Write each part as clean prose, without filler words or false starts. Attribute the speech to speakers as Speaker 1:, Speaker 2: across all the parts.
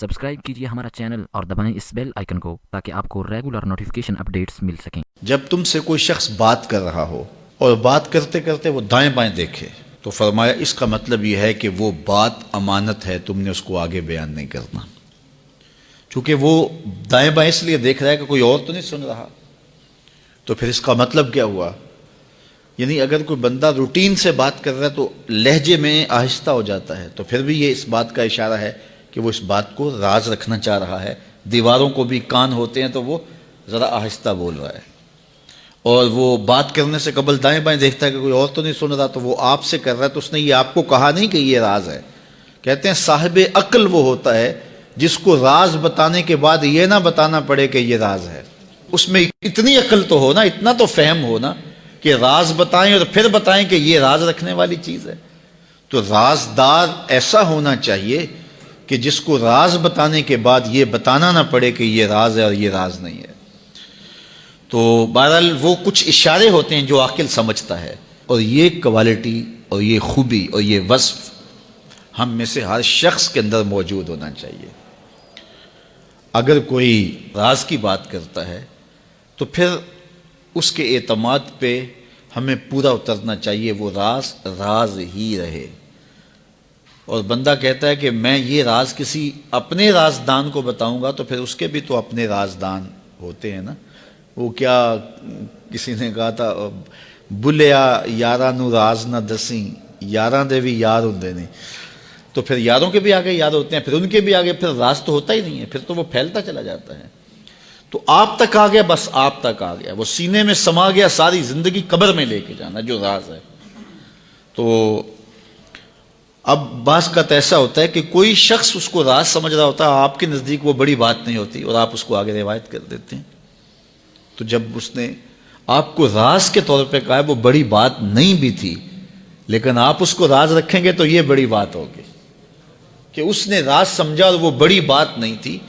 Speaker 1: Subscribe कीजिए हमारा channel और दबाएं इस बेल आइकन को ताकि आपको रेगुलर नोटिफिकेशन अपडेट्स मिल सकें।
Speaker 2: जब तुमसे कोई शख्स बात कर रहा हो और बात करते करते वो दाएं बाएं देखे तो फरमाया इसका मतलब यह है कि वो बात अमानत है, तुमने उसको आगे बयान नहीं करना। क्योंकि वो दाएं बाएं इसलिए देख रहा है कि कोई और तो नहीं सुन रहा। तो फिर इसका मतलब क्या हुआ? यानी अगर कोई बंदा रूटीन से बात कर रहा है तो लहजे में आहिस्ता हो जाता है, तो फिर भी ये इस बात का इशारा है कि वो इस बात को राज रखना चाह रहा है। दीवारों को भी कान होते हैं तो वो ज़रा आहिस्ता बोल रहा है। और वो बात करने से कबल दाएं बाएं देखता है कि कोई और तो नहीं सुन रहा, तो वो आपसे कर रहा है, तो उसने ये आपको कहा नहीं कि ये राज है। कहते हैं साहिब अक्ल वो होता है जिसको राज बताने के बाद ये ना बताना पड़े कि ये राज है। उसमें इतनी अक्ल तो हो ना, इतना तो फहम हो ना कि राज बताएं और फिर बताएं कि ये राज रखने वाली चीज़ है। तो राजदार ऐसा होना चाहिए कि जिसको राज बताने के बाद ये बताना ना पड़े कि ये राज है और ये राज नहीं है। तो बहरहाल वो कुछ इशारे होते हैं जो आकिल समझता है, और ये क्वालिटी और ये खूबी और ये वस्फ हम में से हर शख्स के अंदर मौजूद होना चाहिए। अगर कोई राज की बात करता है तो फिर उसके एतमाद पे हमें पूरा उतरना चाहिए, वो राज राज ही रहे। और बंदा कहता है कि मैं ये राज किसी अपने राजदान को बताऊंगा, तो फिर उसके भी तो अपने राजदान होते हैं ना। वो क्या किसी ने कहा था, बुलिया यारा नू राज ना दसी, यारा दे भी यार होंगे नहीं। तो फिर यारों के भी आगे यार होते हैं, फिर उनके भी आगे फिर राज तो होता ही नहीं है, फिर तो वो फैलता चला जाता है। तो आप तक आ गया, बस आप तक आ गया, वो सीने में समा गया, सारी जिंदगी कब्र में लेके जाना जो राज है। तो अब बास का तो ऐसा होता है कि कोई शख्स उसको राज समझ रहा होता है, आपके नजदीक वो बड़ी बात नहीं होती और आप उसको आगे रिवायत कर देते हैं। तो जब उसने आपको राज के तौर पे कहा है, वो बड़ी बात नहीं भी थी, लेकिन आप उसको राज रखेंगे तो ये बड़ी बात होगी कि उसने राज समझा और वो बड़ी बात नहीं थी,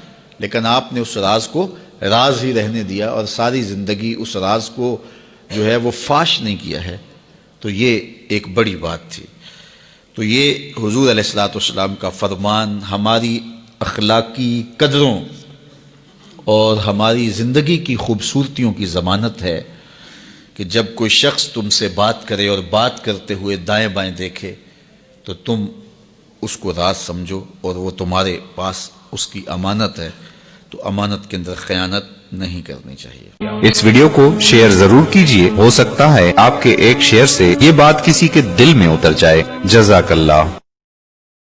Speaker 2: लेकिन आपने उस राज को राज ही रहने दिया और सारी जिंदगी उस राज को जो है वो फाश नहीं किया है। तो ये एक बड़ी बात थी। तो ये हुजूर अलैहिस्सलाम का फरमान हमारी अखलाकी कदरों और हमारी ज़िंदगी की खूबसूरतियों की ज़मानत है कि जब कोई शख्स तुमसे बात करे और बात करते हुए दाएं बाएं देखे तो तुम उसको राज समझो, और वो तुम्हारे पास उसकी अमानत है, तो अमानत के अंदर खयानत नहीं करनी चाहिए।
Speaker 3: इस वीडियो को शेयर जरूर कीजिए, हो सकता है आपके एक शेयर से ये बात किसी के दिल में उतर जाए। जज़ाकल्लाह।